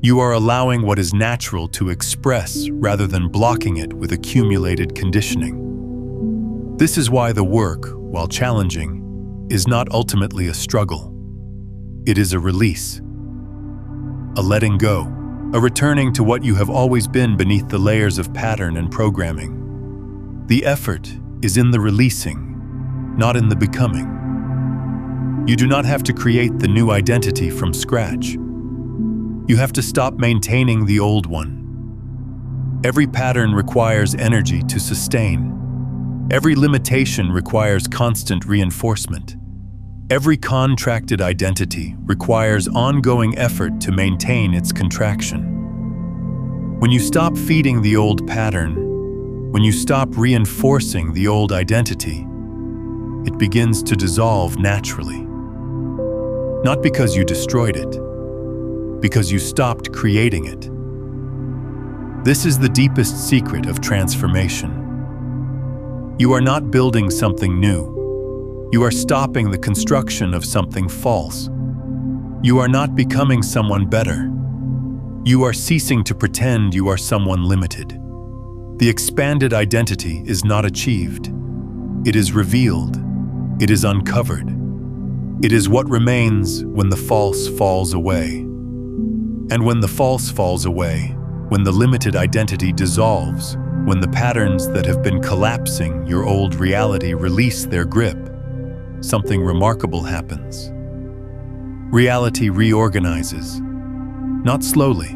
You are allowing what is natural to express rather than blocking it with accumulated conditioning. This is why the work, while challenging, is not ultimately a struggle. It is a release, a letting go, a returning to what you have always been beneath the layers of pattern and programming. The effort is in the releasing, not in the becoming. You do not have to create the new identity from scratch. You have to stop maintaining the old one. Every pattern requires energy to sustain. Every limitation requires constant reinforcement. Every contracted identity requires ongoing effort to maintain its contraction. When you stop feeding the old pattern, when you stop reinforcing the old identity, it begins to dissolve naturally. Not because you destroyed it, because you stopped creating it. This is the deepest secret of transformation. You are not building something new. You are stopping the construction of something false. You are not becoming someone better. You are ceasing to pretend you are someone limited. The expanded identity is not achieved. It is revealed. It is uncovered. It is what remains when the false falls away. And when the false falls away, when the limited identity dissolves, when the patterns that have been collapsing your old reality release their grip, something remarkable happens. Reality reorganizes, not slowly,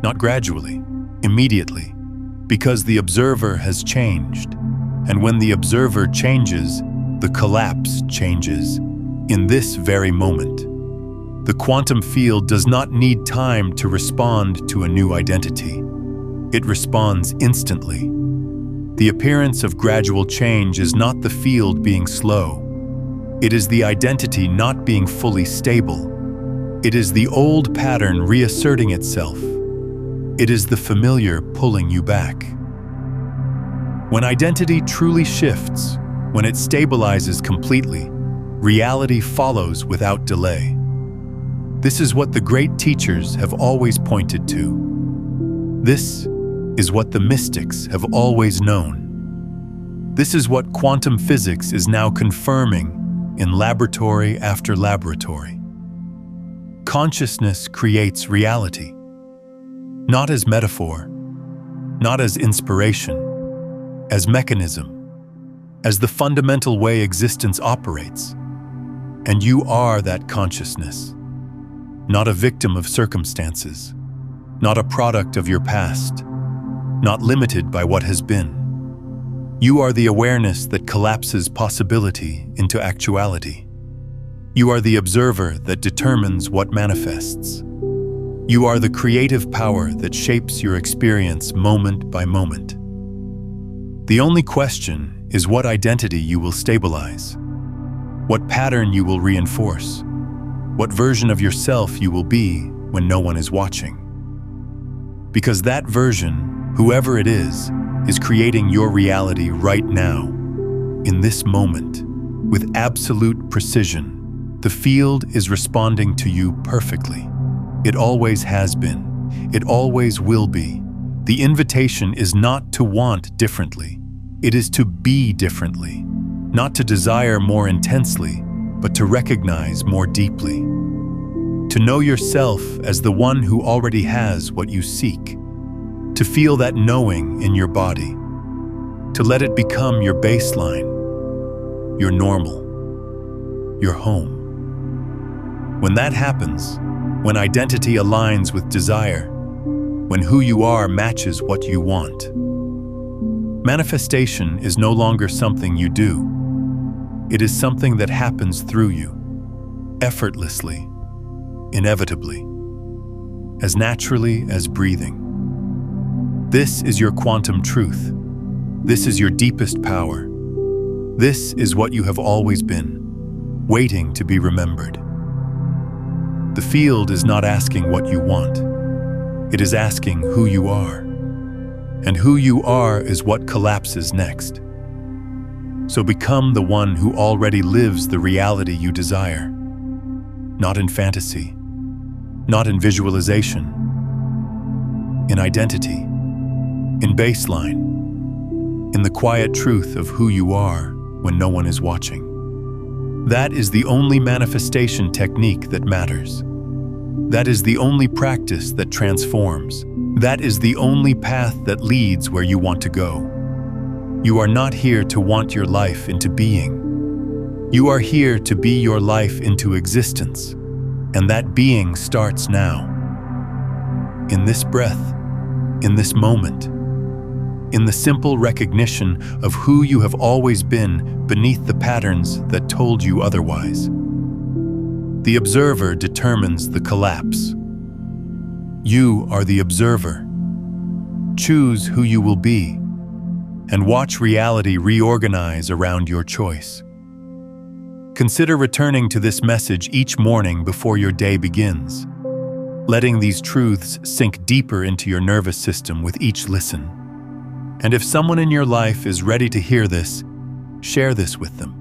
not gradually, immediately, because the observer has changed. And when the observer changes, the collapse changes in this very moment. The quantum field does not need time to respond to a new identity. It responds instantly. The appearance of gradual change is not the field being slow. It is the identity not being fully stable. It is the old pattern reasserting itself. It is the familiar pulling you back. When identity truly shifts, when it stabilizes completely, reality follows without delay. This is what the great teachers have always pointed to. This is what the mystics have always known. This is what quantum physics is now confirming in laboratory after laboratory. Consciousness creates reality, not as metaphor, not as inspiration, as mechanism, as the fundamental way existence operates. And you are that consciousness, not a victim of circumstances, not a product of your past, not limited by what has been. You are the awareness that collapses possibility into actuality. You are the observer that determines what manifests. You are the creative power that shapes your experience moment by moment. The only question is what identity you will stabilize, what pattern you will reinforce, what version of yourself you will be when no one is watching. Because that version, whoever it is creating your reality right now, in this moment, with absolute precision. The field is responding to you perfectly. It always has been. It always will be. The invitation is not to want differently. It is to be differently. Not to desire more intensely, but to recognize more deeply. To know yourself as the one who already has what you seek. To feel that knowing in your body. To let it become your baseline, your normal, your home. When that happens, when identity aligns with desire, when who you are matches what you want, manifestation is no longer something you do. It is something that happens through you, effortlessly, inevitably, as naturally as breathing. This is your quantum truth. This is your deepest power. This is what you have always been, waiting to be remembered. The field is not asking what you want. It is asking who you are. And who you are is what collapses next. So become the one who already lives the reality you desire. Not in fantasy, not in visualization, in identity, in baseline, in the quiet truth of who you are when no one is watching. That is the only manifestation technique that matters. That is the only practice that transforms. That is the only path that leads where you want to go. You are not here to want your life into being. You are here to be your life into existence, and that being starts now. In this breath, in this moment, in the simple recognition of who you have always been beneath the patterns that told you otherwise. The observer determines the collapse. You are the observer. Choose who you will be, and watch reality reorganize around your choice. Consider returning to this message each morning before your day begins, letting these truths sink deeper into your nervous system with each listen. And if someone in your life is ready to hear this, share this with them.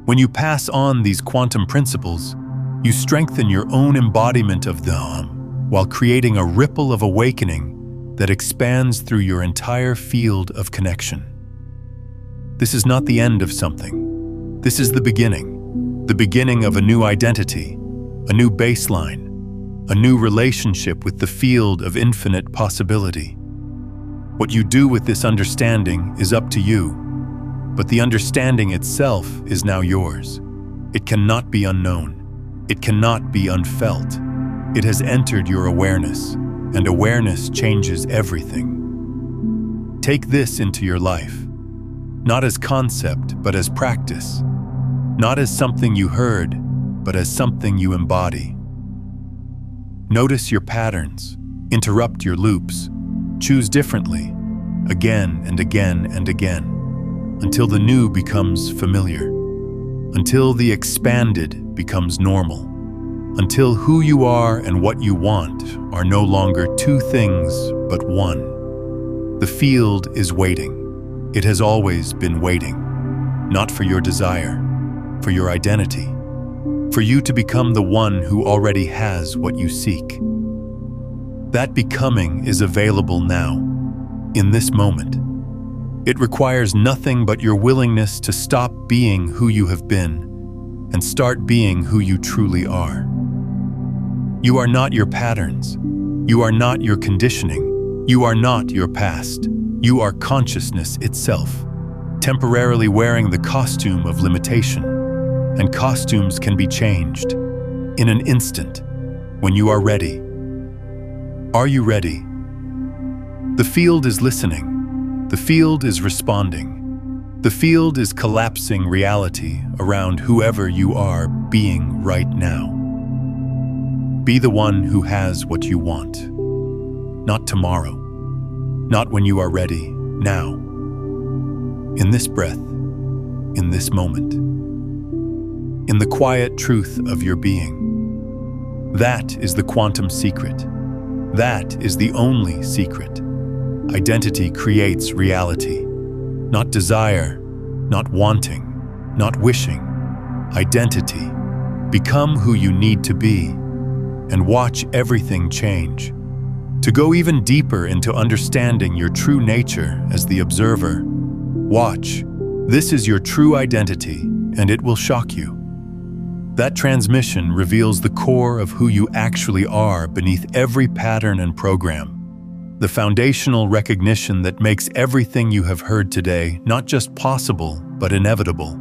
When you pass on these quantum principles, you strengthen your own embodiment of them while creating a ripple of awakening that expands through your entire field of connection. This is not the end of something. This is the beginning of a new identity, a new baseline, a new relationship with the field of infinite possibility. What you do with this understanding is up to you, but the understanding itself is now yours. It cannot be unknown. It cannot be unfelt. It has entered your awareness, and awareness changes everything. Take this into your life, not as concept, but as practice. Not as something you heard, but as something you embody. Notice your patterns, interrupt your loops, choose differently, again and again and again, until the new becomes familiar, until the expanded becomes normal, until who you are and what you want are no longer two things but one. The field is waiting. It has always been waiting, not for your desire, for your identity, for you to become the one who already has what you seek. That becoming is available now, in this moment. It requires nothing but your willingness to stop being who you have been and start being who you truly are. You are not your patterns. You are not your conditioning. You are not your past. You are consciousness itself, temporarily wearing the costume of limitation. And costumes can be changed in an instant when you are ready. Are you ready? The field is listening. The field is responding. The field is collapsing reality around whoever you are being right now. Be the one who has what you want. Not tomorrow. Not when you are ready. Now. In this breath. In this moment. In the quiet truth of your being. That is the quantum secret. That is the only secret. Identity creates reality. Not desire, not wanting, not wishing. Identity. Become who you need to be and watch everything change. To go even deeper into understanding your true nature as the observer, watch. This is your true identity, and it will shock you. That transmission reveals the core of who you actually are beneath every pattern and program. The foundational recognition that makes everything you have heard today not just possible, but inevitable.